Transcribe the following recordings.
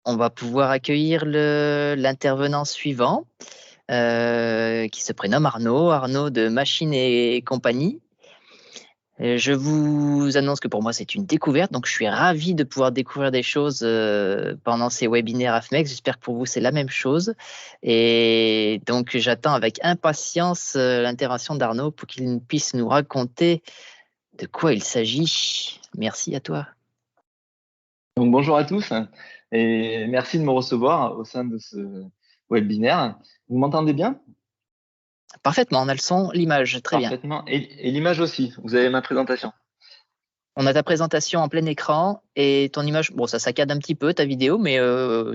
on va pouvoir accueillir l'intervenant suivant, qui se prénomme Arnaud, Arnaud de Machines et compagnie. Je vous annonce que pour moi, c'est une découverte, donc je suis ravi de pouvoir découvrir des choses pendant ces webinaires AFMEX. J'espère que pour vous, c'est la même chose. Et donc, j'attends avec impatience l'intervention d'Arnaud pour qu'il puisse nous raconter de quoi il s'agit. Merci à toi. Donc, bonjour à tous et merci de me recevoir au sein de ce webinaire. Vous m'entendez bien? Parfaitement, on a le son, l'image, très bien. Parfaitement. Et l'image aussi, vous avez ma présentation. On a ta présentation en plein écran et ton image, bon, ça saccade un petit peu ta vidéo, mais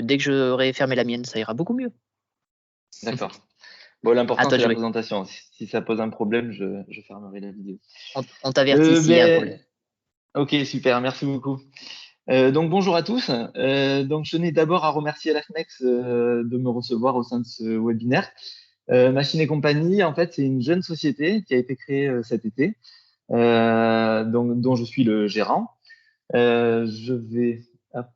dès que j'aurai fermé la mienne, ça ira beaucoup mieux. D'accord. Bon, l'important, c'est la Joey. présentation. Si ça pose un problème, je fermerai la vidéo. On t'avertit s'il y a un problème. Ok, super, merci beaucoup. Donc, bonjour à tous. Donc, je tenais d'abord à remercier l'AFMEX de me recevoir au sein de ce webinaire. Machines et compagnie, en fait, c'est une jeune société qui a été créée cet été, dont je suis le gérant. Je vais. Hop.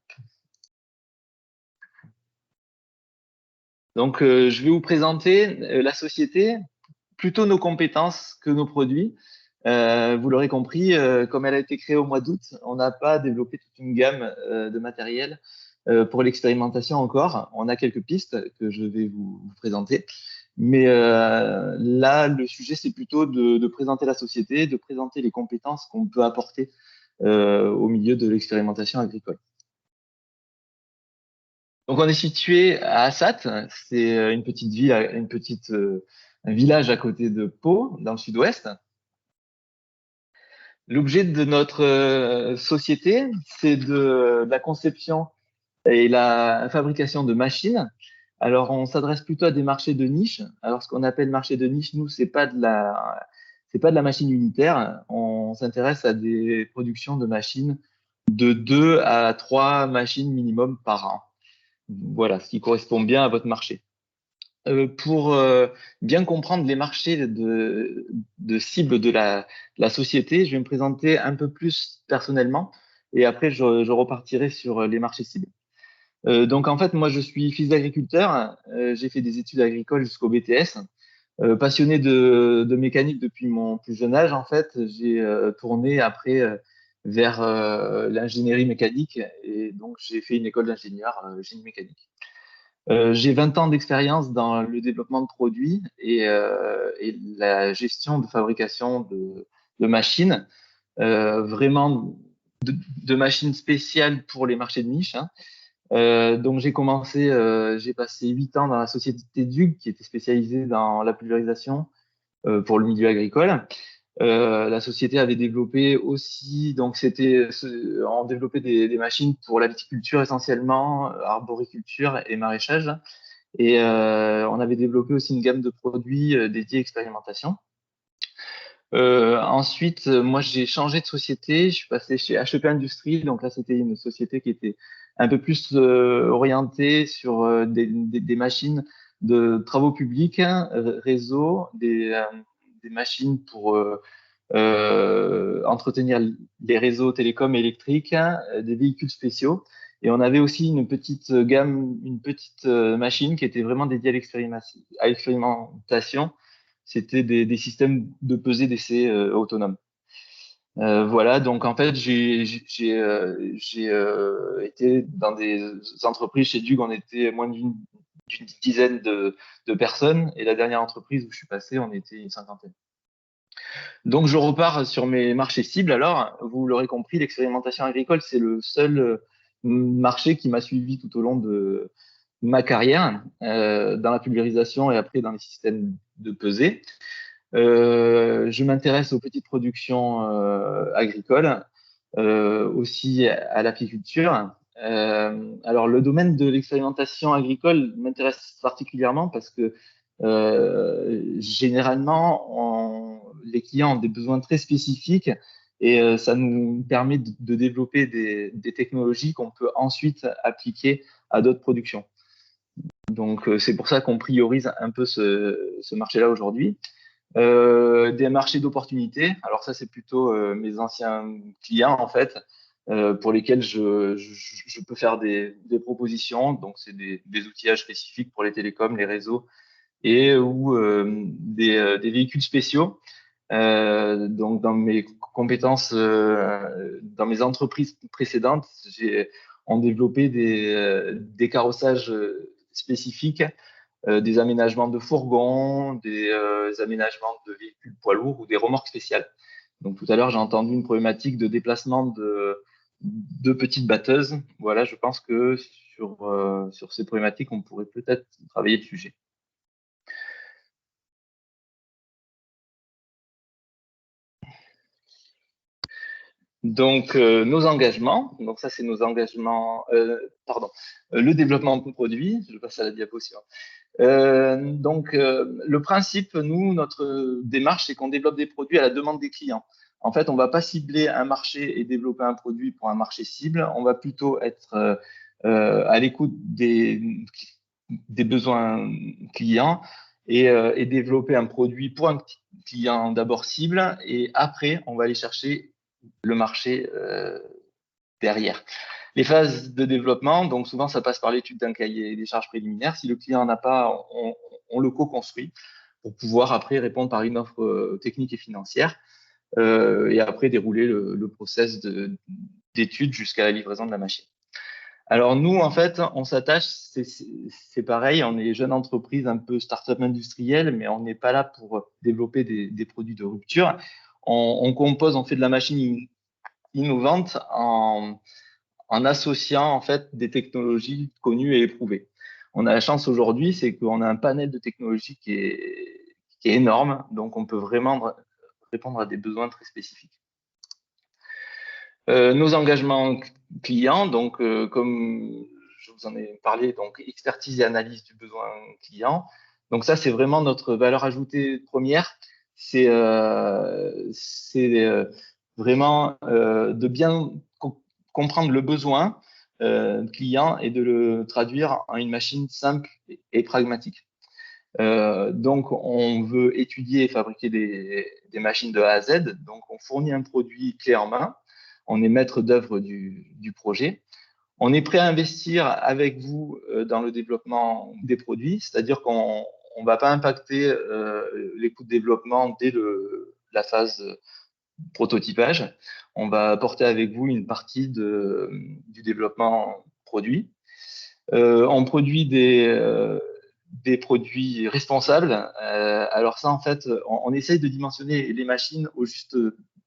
Donc, je vais vous présenter la société, plutôt nos compétences que nos produits. Vous l'aurez compris, comme elle a été créée au mois d'août, on n'a pas développé toute une gamme de matériel pour l'expérimentation encore. On a quelques pistes que je vais vous présenter. Mais là, le sujet, c'est plutôt de présenter la société, de présenter les compétences qu'on peut apporter au milieu de l'expérimentation agricole. Donc, on est situé à Assat, c'est une petite ville, un village à côté de Pau, dans le sud-ouest. L'objet de notre société, c'est de la conception et la fabrication de machines. Alors, on s'adresse plutôt à des marchés de niche. Alors, ce qu'on appelle marché de niche, nous, c'est pas de la machine unitaire. On s'intéresse à des productions de machines de 2 à 3 machines minimum par an. Voilà, ce qui correspond bien à votre marché. Pour bien comprendre les marchés de cible de la société, je vais me présenter un peu plus personnellement et après je repartirai sur les marchés cibles. Donc en fait, moi je suis fils d'agriculteur, j'ai fait des études agricoles jusqu'au BTS. Passionné de mécanique depuis mon plus jeune âge, en fait, j'ai tourné après vers l'ingénierie mécanique et donc j'ai fait une école d'ingénieur génie mécanique. J'ai 20 ans d'expérience dans le développement de produits et la gestion de fabrication de machines, vraiment de machines spéciales pour les marchés de niche. Hein. Donc j'ai passé 8 ans dans la société DUG qui était spécialisée dans la pulvérisation pour le milieu agricole. La société avait développé aussi, donc on développait des machines pour la viticulture essentiellement, arboriculture et maraîchage. Et on avait développé aussi une gamme de produits dédiés à expérimentation. Ensuite, moi, j'ai changé de société. Je suis passé chez HEP Industrie. Donc là, c'était une société qui était un peu plus orientée sur des machines de travaux publics, hein, réseau, des machines pour entretenir les réseaux télécoms et électriques, hein, des véhicules spéciaux. Et on avait aussi une petite gamme, une petite machine qui était vraiment dédiée à l'expérimentation. C'était des systèmes de pesée d'essai autonomes. Voilà, donc en fait, j'ai été dans des entreprises chez Dug, on était moins d'une dizaine de personnes, et la dernière entreprise où je suis passé, on était une cinquantaine. Donc, je repars sur mes marchés cibles. Alors, vous l'aurez compris, l'expérimentation agricole, c'est le seul marché qui m'a suivi tout au long de ma carrière dans la pulvérisation et après dans les systèmes de pesée. Je m'intéresse aux petites productions agricoles, aussi à l'apiculture. Alors, le domaine de l'expérimentation agricole m'intéresse particulièrement parce que généralement, les clients ont des besoins très spécifiques et ça nous permet de développer des technologies qu'on peut ensuite appliquer à d'autres productions. Donc, c'est pour ça qu'on priorise un peu ce marché-là aujourd'hui. Des marchés d'opportunités. Alors ça, c'est plutôt mes anciens clients, en fait. pour lesquels je peux faire des propositions. Donc, c'est des outillages spécifiques pour les télécoms, les réseaux et ou des véhicules spéciaux. Donc, dans mes compétences, dans mes entreprises précédentes, on développé des carrossages spécifiques, des aménagements de fourgons, des aménagements de véhicules poids lourds ou des remorques spéciales. Donc, tout à l'heure, j'ai entendu une problématique de déplacement de petites batteuses. Voilà, je pense que sur ces problématiques, on pourrait peut-être travailler le sujet. Donc, nos engagements, donc ça, c'est nos engagements, le développement de produits, je passe à la diapo suivante. Le principe, nous, notre démarche, c'est qu'on développe des produits à la demande des clients. En fait, on ne va pas cibler un marché et développer un produit pour un marché cible, on va plutôt être à l'écoute des besoins clients et développer un produit pour un client d'abord cible, et après, on va aller chercher le marché derrière. Les phases de développement, donc souvent ça passe par l'étude d'un cahier des charges préliminaires. Si le client n'en a pas, on le co-construit pour pouvoir après répondre par une offre technique et financière et après dérouler le process d'étude jusqu'à la livraison de la machine. Alors nous, en fait, on s'attache, c'est pareil, on est jeune entreprise, un peu start-up industrielle, mais on n'est pas là pour développer des produits de rupture. On compose, on fait de la machine innovante en associant en fait des technologies connues et éprouvées. On a la chance aujourd'hui, c'est qu'on a un panel de technologies qui est énorme, donc on peut vraiment répondre à des besoins très spécifiques. Nos engagements clients, donc comme je vous en ai parlé, donc expertise et analyse du besoin client. Donc ça, c'est vraiment notre valeur ajoutée première. C'est vraiment de bien comprendre le besoin client et de le traduire en une machine simple et pragmatique. Donc, on veut étudier et fabriquer des machines de A à Z. Donc, on fournit un produit clé en main. On est maître d'œuvre du projet. On est prêt à investir avec vous dans le développement des produits, c'est-à-dire qu'on ne va pas impacter les coûts de développement dès la phase prototypage. On va apporter avec vous une partie du développement produit. On produit des produits responsables. Alors ça, en fait, on essaye de dimensionner les machines au juste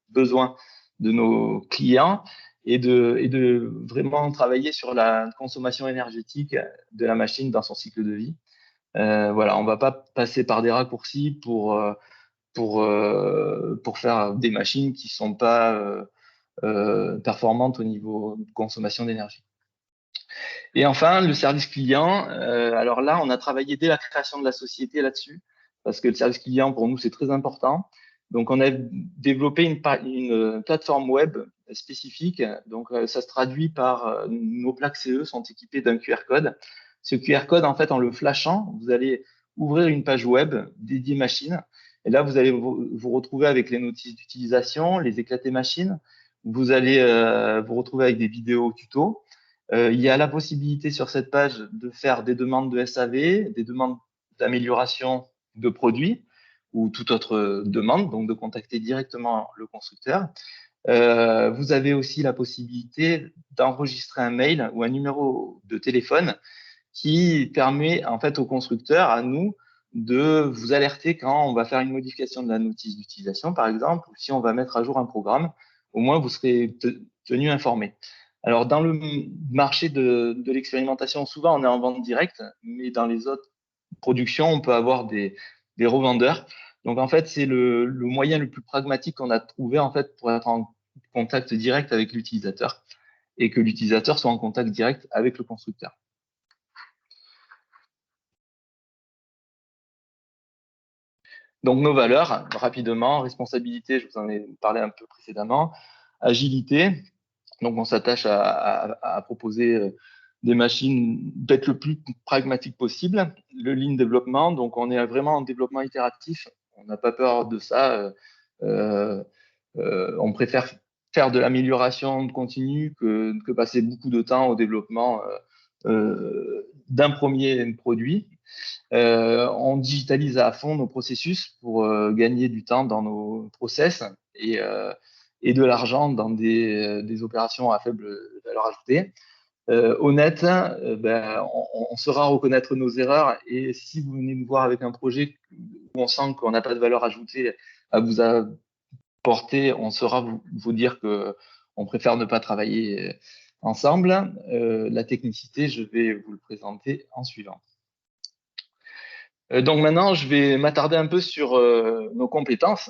besoin de nos clients et de vraiment travailler sur la consommation énergétique de la machine dans son cycle de vie. Voilà, on ne va pas passer par des raccourcis pour faire des machines qui ne sont pas performantes au niveau de consommation d'énergie. Et enfin, le service client. Alors là, on a travaillé dès la création de la société là-dessus, parce que le service client, pour nous, c'est très important. Donc, on a développé une plateforme web spécifique. Donc, ça se traduit par nos plaques CE sont équipées d'un QR code. Ce QR code, en fait, en le flashant, vous allez ouvrir une page web dédiée machine. Et là, vous allez vous retrouver avec les notices d'utilisation, les éclatés machines. Vous allez vous retrouver avec des vidéos tutos. Il y a la possibilité sur cette page de faire des demandes de SAV, des demandes d'amélioration de produits ou toute autre demande, donc de contacter directement le constructeur. Vous avez aussi la possibilité d'enregistrer un mail ou un numéro de téléphone qui permet en fait au constructeur, à nous, de vous alerter quand on va faire une modification de la notice d'utilisation, par exemple, ou si on va mettre à jour un programme. Au moins, vous serez tenu informé. Alors, dans le marché de l'expérimentation, souvent, on est en vente directe, mais dans les autres productions, on peut avoir des revendeurs. Donc, en fait, c'est le moyen le plus pragmatique qu'on a trouvé en fait, pour être en contact direct avec l'utilisateur et que l'utilisateur soit en contact direct avec le constructeur. Donc, nos valeurs, rapidement, responsabilité, je vous en ai parlé un peu précédemment, agilité, donc on s'attache à proposer des machines d'être le plus pragmatique possible, le lean développement, donc on est vraiment en développement itératif, on n'a pas peur de ça, on préfère faire de l'amélioration continue que passer beaucoup de temps au développement d'un premier produit. On digitalise à fond nos processus pour gagner du temps dans nos process et de l'argent dans des opérations à faible valeur ajoutée. Honnête, ben, on saura reconnaître nos erreurs, et si vous venez nous voir avec un projet où on sent qu'on n'a pas de valeur ajoutée à vous apporter, on saura vous dire que on préfère ne pas travailler ensemble. La technicité, je vais vous le présenter en suivant. Donc maintenant, je vais m'attarder un peu sur nos compétences.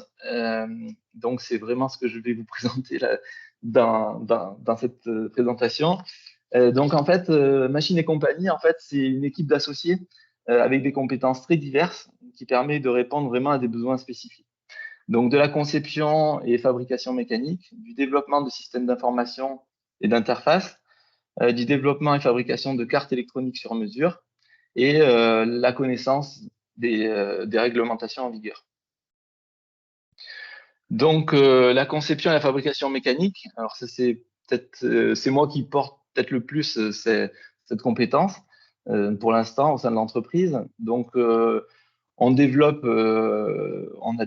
Donc c'est vraiment ce que je vais vous présenter là, dans cette présentation. Donc en fait, Machine et Compagnie, en fait, c'est une équipe d'associés avec des compétences très diverses qui permet de répondre vraiment à des besoins spécifiques. Donc de la conception et fabrication mécanique, du développement de systèmes d'information et d'interfaces, du développement et fabrication de cartes électroniques sur mesure, et la connaissance des réglementations en vigueur. Donc la conception et la fabrication mécanique, alors ça c'est peut-être c'est moi qui porte peut-être le plus cette compétence pour l'instant au sein de l'entreprise. Donc on développe, on a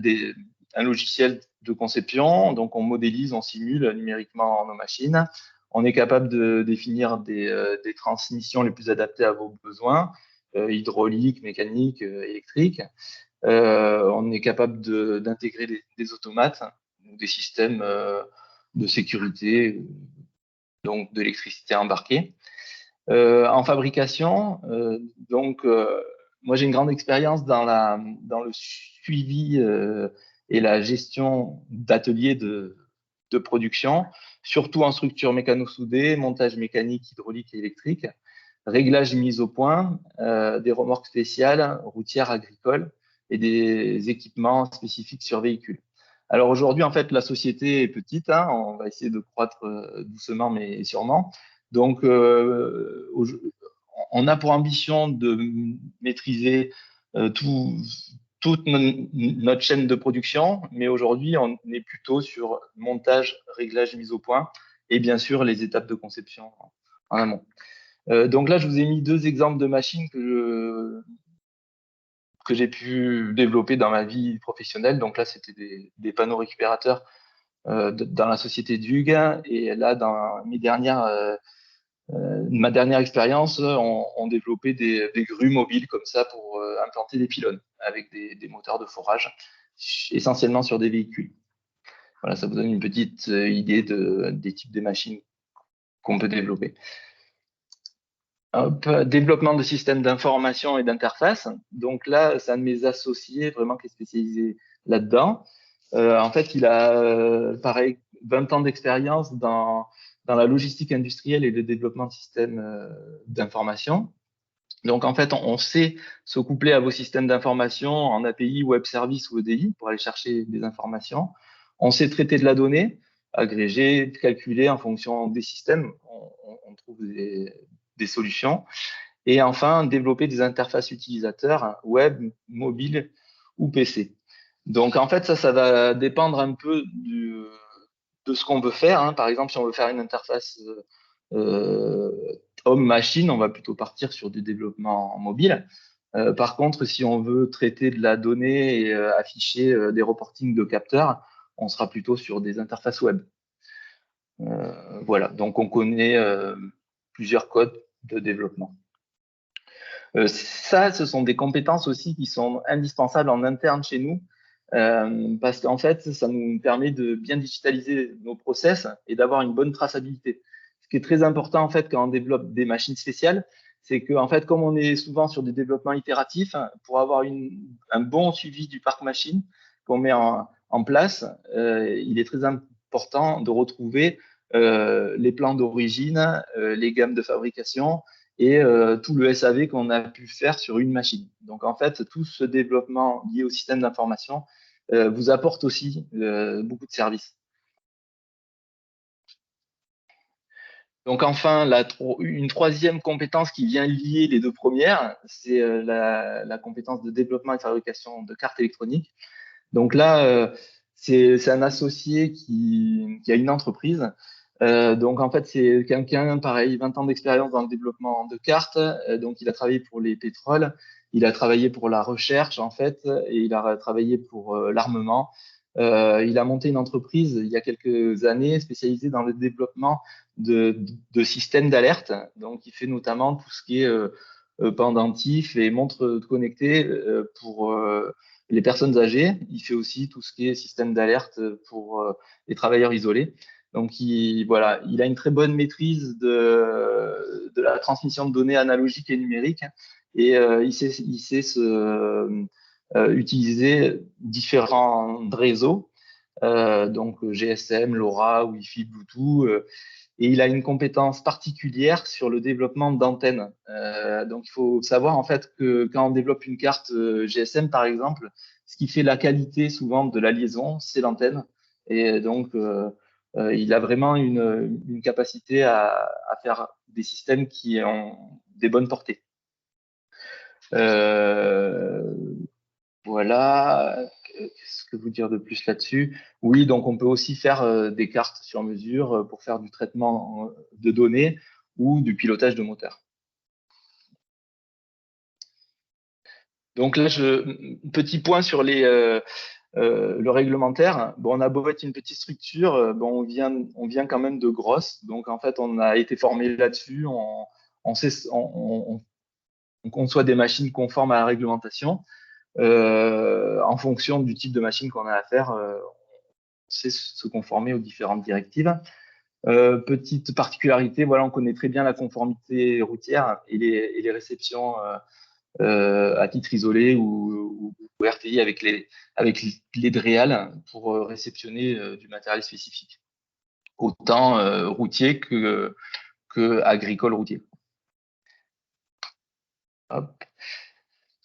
un logiciel de conception, donc on modélise, on simule numériquement nos machines. On est capable de définir des transmissions les plus adaptées à vos besoins, hydrauliques, mécaniques, électriques. On est capable d'intégrer des automates, des systèmes de sécurité, donc de l'électricité embarquée. En fabrication, donc moi j'ai une grande expérience dans le suivi et la gestion d'ateliers de production, surtout en structure mécano-soudée, montage mécanique, hydraulique et électrique, réglage mise au point, des remorques spéciales, routières, agricoles et des équipements spécifiques sur véhicules. Alors aujourd'hui, en fait, la société est petite, hein, on va essayer de croître doucement mais sûrement. Donc, on a pour ambition de maîtriser toute notre chaîne de production, mais aujourd'hui, on est plutôt sur montage, réglage, mise au point et bien sûr les étapes de conception en amont. Donc là, je vous ai mis deux exemples de machines que j'ai pu développer dans ma vie professionnelle. Donc là, c'était des panneaux récupérateurs dans la société d'Hugues. Et là, dans ma dernière expérience, on développait des grues mobiles comme ça pour implanter des pylônes avec des moteurs de forage, essentiellement sur des véhicules. Voilà, ça vous donne une petite idée des types de machines qu'on peut développer. Développement de systèmes d'information et d'interface. Donc là, c'est un de mes associés vraiment qui est spécialisé là-dedans. En fait, il a, pareil, 20 ans d'expérience dans la logistique industrielle et le développement de systèmes d'information. Donc, en fait, on sait se coupler à vos systèmes d'information en API, web service ou EDI pour aller chercher des informations. On sait traiter de la donnée, agréger, calculer en fonction des systèmes. On trouve des solutions. Et enfin, développer des interfaces utilisateurs web, mobile ou PC. Donc, en fait, ça va dépendre un peu de ce qu'on veut faire. Hein. Par exemple, si on veut faire une interface homme-machine, on va plutôt partir sur du développement mobile. Par contre, si on veut traiter de la donnée et afficher des reportings de capteurs, on sera plutôt sur des interfaces web. Voilà, donc on connaît plusieurs codes de développement. Ça, ce sont des compétences aussi qui sont indispensables en interne chez nous, parce qu'en fait, ça nous permet de bien digitaliser nos process et d'avoir une bonne traçabilité. Ce qui est très important en fait quand on développe des machines spéciales, c'est que en fait, comme on est souvent sur des développements itératifs, pour avoir un bon suivi du parc machine qu'on met en place, il est très important de retrouver les plans d'origine, les gammes de fabrication et tout le SAV qu'on a pu faire sur une machine. Donc en fait, tout ce développement lié au système d'information vous apporte aussi beaucoup de services. Donc enfin, une troisième compétence qui vient lier les deux premières, c'est la compétence de développement et de fabrication de cartes électroniques. Donc là, c'est un associé qui a une entreprise. Donc en fait, c'est quelqu'un, pareil, 20 ans d'expérience dans le développement de cartes. Donc il a travaillé pour les pétroles, il a travaillé pour la recherche en fait, et il a travaillé pour l'armement. Il a monté une entreprise il y a quelques années spécialisée dans le développement de systèmes d'alerte. Donc il fait notamment tout ce qui est pendentif et montres connectées pour les personnes âgées. Il fait aussi tout ce qui est système d'alerte pour les travailleurs isolés. Donc, voilà, il a une très bonne maîtrise de la transmission de données analogiques et numériques et il sait utiliser différents réseaux, donc GSM, LoRa, Wi-Fi, Bluetooth, et il a une compétence particulière sur le développement d'antennes. Donc, il faut savoir en fait que quand on développe une carte GSM, par exemple, ce qui fait la qualité souvent de la liaison, c'est l'antenne. Et donc, il a vraiment une capacité à faire des systèmes qui ont des bonnes portées. Voilà. Qu'est-ce que vous dire de plus là-dessus? Oui, donc on peut aussi faire des cartes sur mesure pour faire du traitement de données ou du pilotage de moteur. Donc là, petit point sur le réglementaire. Bon, on a beau être une petite structure, bon, on vient quand même de grosses. Donc en fait, on a été formé là-dessus. On conçoit des machines conformes à la réglementation. En fonction du type de machine qu'on a à faire, on sait se conformer aux différentes directives. Petite particularité, voilà, on connaît très bien la conformité routière et les réceptions à titre isolé ou RTI avec les DREAL pour réceptionner du matériel spécifique, autant routier que agricole routier. Hop.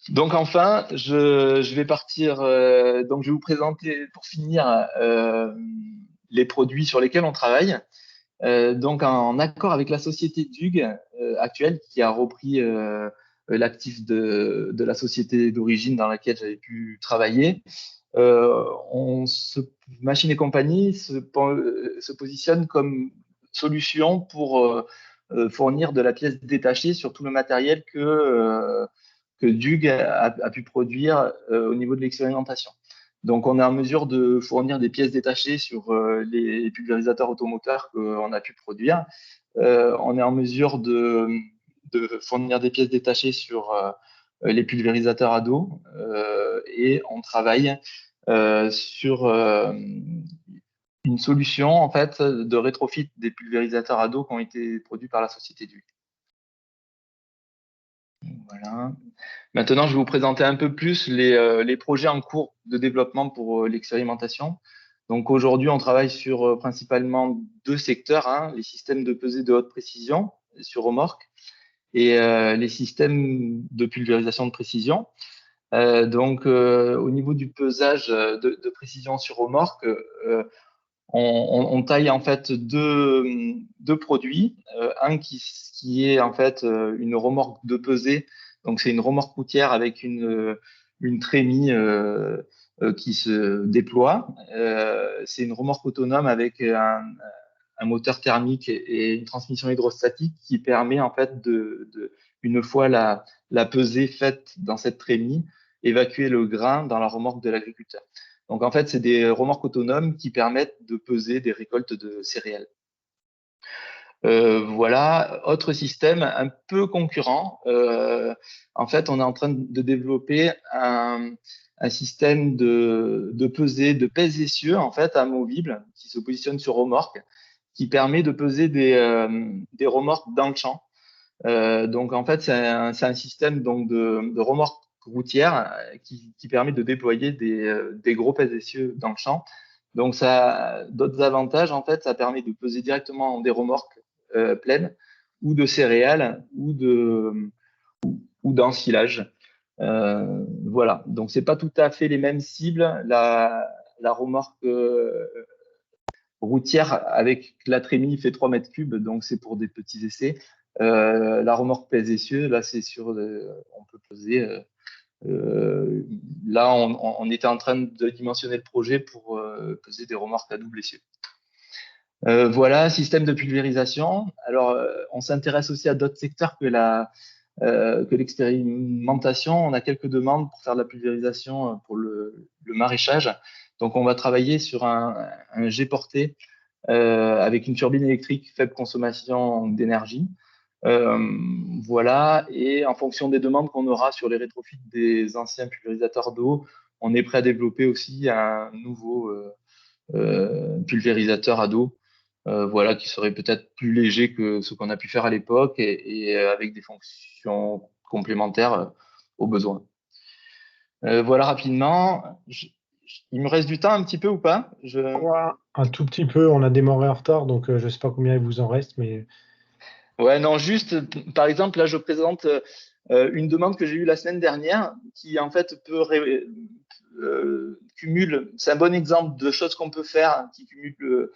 Donc enfin, je vais partir. Donc je vais vous présenter pour finir les produits sur lesquels on travaille. Donc en accord avec la société DUG actuelle qui a repris l'actif de la société d'origine dans laquelle j'avais pu travailler, Machine et compagnie se positionne comme solution pour fournir de la pièce détachée sur tout le matériel que DUG a pu produire au niveau de l'expérimentation. Donc, on est en mesure de fournir des pièces détachées sur les pulvérisateurs automoteurs qu'on a pu produire. On est en mesure de fournir des pièces détachées sur les pulvérisateurs à dos et on travaille sur une solution en fait de rétrofit des pulvérisateurs à dos qui ont été produits par la société DUG. Voilà. Maintenant, je vais vous présenter un peu plus les projets en cours de développement pour l'expérimentation. Donc aujourd'hui, on travaille sur principalement deux secteurs, hein, les systèmes de pesée de haute précision sur remorque et les systèmes de pulvérisation de précision. Donc au niveau du pesage de précision sur remorque, on taille en fait deux produits. Un qui est en fait une remorque de pesée. Donc c'est une remorque routière avec une trémie qui se déploie. C'est une remorque autonome avec un moteur thermique et une transmission hydrostatique qui permet en fait une fois la pesée faite dans cette trémie, évacuer le grain dans la remorque de l'agriculteur. Donc en fait, c'est des remorques autonomes qui permettent de peser des récoltes de céréales. Voilà, autre système un peu concurrent. En fait, on est en train de développer un système de pesée, de pèse-essieu en fait amovible qui se positionne sur remorque, qui permet de peser des remorques dans le champ. Donc en fait, c'est un système donc de remorque routière qui permet de déployer des gros pèse-essieux dans le champ. Donc ça a d'autres avantages en fait, ça permet de peser directement des remorques pleines ou de céréales ou d'ensilage. Voilà, donc c'est pas tout à fait les mêmes cibles. La remorque routière avec la trémie fait 3 mètres cubes, donc c'est pour des petits essais. La remorque pèse essieux, là c'est sur, on peut peser Là, on était en train de dimensionner le projet pour poser des remorques à double essieu. Voilà, système de pulvérisation. Alors, on s'intéresse aussi à d'autres secteurs que l'expérimentation. On a quelques demandes pour faire de la pulvérisation pour le maraîchage. Donc, on va travailler sur un jet porté avec une turbine électrique, faible consommation d'énergie. Voilà, et en fonction des demandes qu'on aura sur les rétrofits des anciens pulvérisateurs d'eau, on est prêt à développer aussi un nouveau pulvérisateur à dos, voilà, qui serait peut-être plus léger que ce qu'on a pu faire à l'époque et avec des fonctions complémentaires aux besoins. Voilà rapidement. Il me reste du temps un petit peu ou pas? Un tout petit peu, on a démarré en retard, donc je ne sais pas combien il vous en reste, mais... Ouais, non, juste, par exemple, là, je présente une demande que j'ai eue la semaine dernière qui, en fait, cumule, c'est un bon exemple de choses qu'on peut faire qui cumulent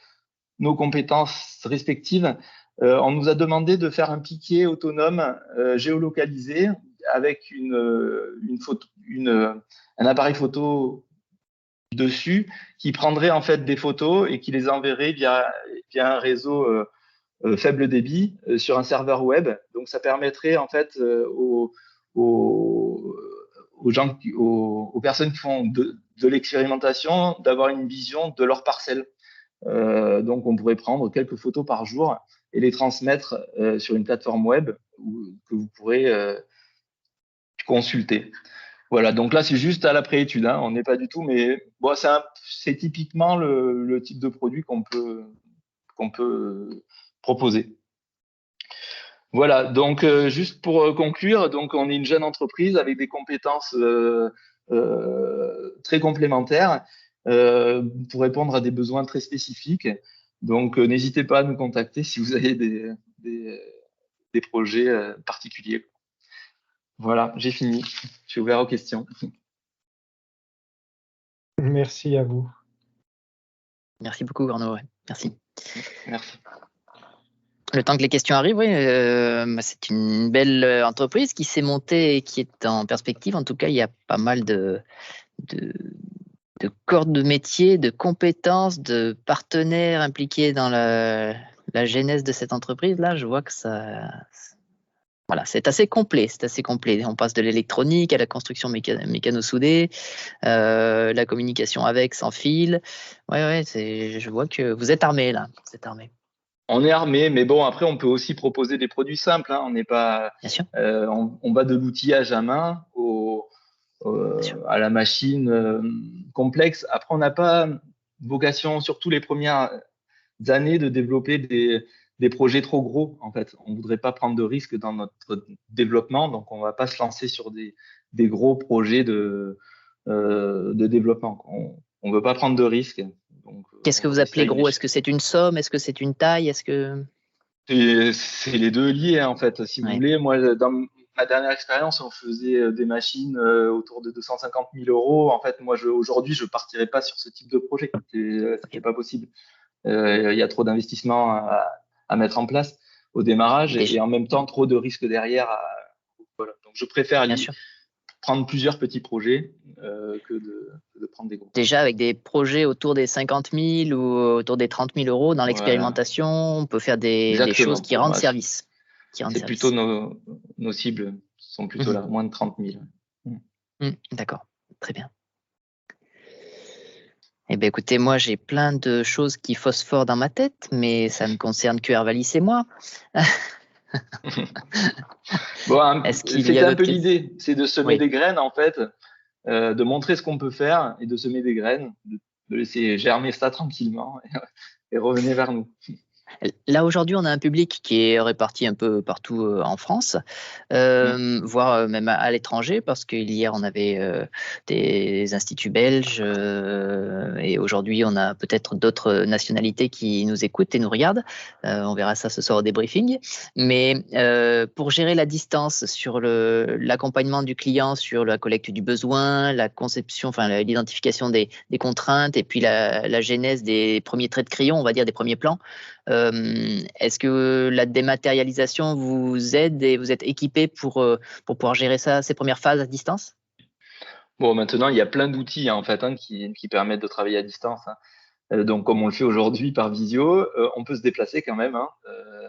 nos compétences respectives. On nous a demandé de faire un piquet autonome géolocalisé avec un appareil photo dessus qui prendrait en fait des photos et qui les enverrait via un réseau faible débit sur un serveur web. Donc ça permettrait en fait aux personnes qui font de l'expérimentation d'avoir une vision de leur parcelle. Donc on pourrait prendre quelques photos par jour et les transmettre sur une plateforme web que vous pourrez consulter. Voilà, donc là c'est juste à la préétude, hein. On n'est pas du tout, mais bon, c'est typiquement le type de produit qu'on peut proposer. Voilà, donc juste pour conclure, donc on est une jeune entreprise avec des compétences très complémentaires pour répondre à des besoins très spécifiques. Donc n'hésitez pas à nous contacter si vous avez des projets particuliers. Voilà, j'ai fini. Je suis ouvert aux questions. Merci à vous. Merci beaucoup, Arnaud. Ouais. Merci. Merci. Le temps que les questions arrivent, oui, c'est une belle entreprise qui s'est montée et qui est en perspective. En tout cas, il y a pas mal de corps de métier, de compétences, de partenaires impliqués dans la genèse de cette entreprise-là. Je vois que voilà, c'est assez complet. C'est assez complet. On passe de l'électronique à la construction mécano-soudée, la communication avec, sans fil. Ouais, je vois que vous êtes armé là. Vous êtes armé. On est armé, mais bon, après, on peut aussi proposer des produits simples, hein. On n'est pas, Bien sûr. on va de l'outillage à main à la machine complexe. Après, on n'a pas vocation, surtout les premières années, de développer des projets trop gros. En fait, on voudrait pas prendre de risques dans notre développement, donc on va pas se lancer sur des gros projets de développement. On veut pas prendre de risques. Qu'est-ce que vous appelez gros? Est-ce que c'est une somme? Est-ce que c'est une taille? Est-ce que c'est les deux liés en fait. Si vous voulez, moi dans ma dernière expérience, on faisait des machines autour de 250 000 euros. En fait, moi aujourd'hui, je partirais pas sur ce type de projet. C'est pas possible. Il y a trop d'investissements à mettre en place au démarrage et en même temps trop de risques derrière. Voilà. Donc je préfère prendre plusieurs petits projets que de prendre des gros. Déjà, avec des projets autour des 50 000 ou autour des 30 000 euros dans l'expérimentation, on peut faire des choses qui rendent service. C'est plutôt nos cibles sont plutôt là, moins de 30 000. D'accord, très bien. Eh bien, écoutez, moi, j'ai plein de choses qui phosphorent dans ma tête, mais ça ne concerne que Hervalis et moi. Bon, c'est un peu l'idée, c'est de semer des graines, en fait, de montrer ce qu'on peut faire et de semer des graines, de laisser germer ça tranquillement et revenir vers nous. Là, aujourd'hui, on a un public qui est réparti un peu partout en France, voire même à l'étranger, parce qu'hier, on avait des instituts belges et aujourd'hui, on a peut-être d'autres nationalités qui nous écoutent et nous regardent. On verra ça ce soir au débriefing. Mais pour gérer la distance sur l'accompagnement du client, sur la collecte du besoin, la conception, enfin l'identification des contraintes et puis la genèse des premiers traits de crayon, on va dire des premiers plans, est-ce que la dématérialisation vous aide et vous êtes équipé pour pouvoir gérer ça, ces premières phases à distance? Bon, maintenant, il y a plein d'outils en fait qui permettent de travailler à distance. Donc, comme on le fait aujourd'hui par visio, on peut se déplacer quand même.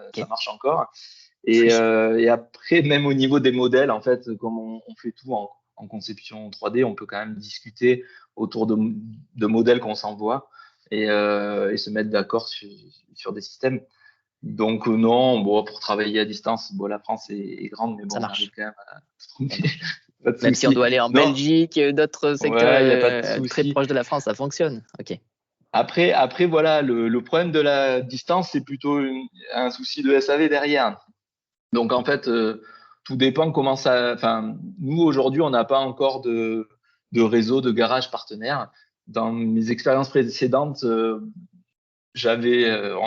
Okay. Ça marche encore. Et après, même au niveau des modèles, en fait, comme on fait tout en conception 3D, on peut quand même discuter autour de modèles qu'on s'envoie et se mettre d'accord sur des systèmes. Donc non, bon, pour travailler à distance, bon, la France est grande, mais bon, ça on marche. arrive quand même à se trouver. Pas de Même si on souci. doit aller en Non. Belgique, d'autres secteurs Ouais, y a pas de très souci. proches de la France, ça fonctionne. Ok. Après, voilà, le problème de la distance, c'est plutôt un souci de SAV derrière. Donc en fait, tout dépend comment ça. Enfin, nous aujourd'hui, on n'a pas encore de réseau de garage partenaire. Dans mes expériences précédentes, on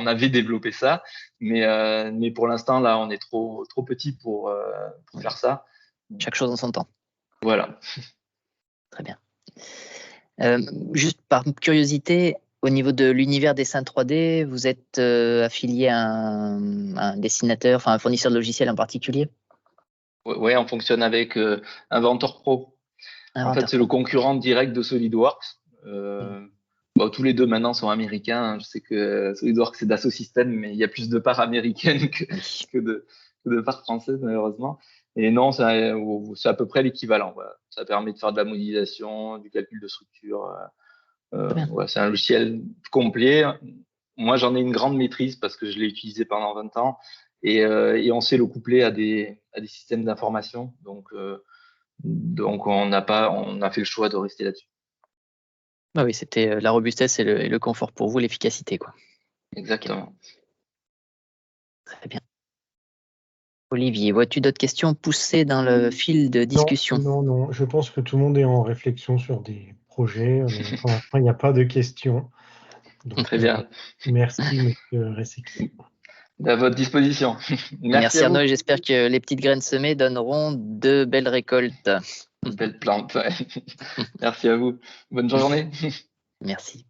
avait développé ça, mais pour l'instant là, on est trop petit pour faire ça. Chaque chose en son temps. Voilà. Très bien. Juste par curiosité, au niveau de l'univers dessin 3D, vous êtes affilié à un dessinateur, enfin un fournisseur de logiciels en particulier? Ouais, on fonctionne avec Inventor Pro. En fait, c'est le concurrent direct de SolidWorks. Bon, tous les deux maintenant sont américains. Je sais que SolidWorks c'est Dassault Systèmes, mais il y a plus de parts américaines que de parts françaises malheureusement. Et non, c'est à peu près l'équivalent. Voilà. Ça permet de faire de la modélisation, du calcul de structure. Ouais, c'est un logiciel complet. Moi, j'en ai une grande maîtrise parce que je l'ai utilisé pendant 20 ans et on sait le coupler à des systèmes d'information. Donc on a fait le choix de rester là-dessus. Ah oui, c'était la robustesse et le confort pour vous, l'efficacité, quoi. Exactement. Okay. Très bien. Olivier, vois-tu d'autres questions poussées dans le fil de discussion? Non. Je pense que tout le monde est en réflexion sur des projets. Mais pour l'instant, il n'y a pas de questions. Donc, très bien. Merci, monsieur Resecki. À votre disposition. Merci à Arnaud, vous. et j'espère que les petites graines semées donneront de belles récoltes. Belle plante. Ouais. Merci à vous. Bonne journée. Merci.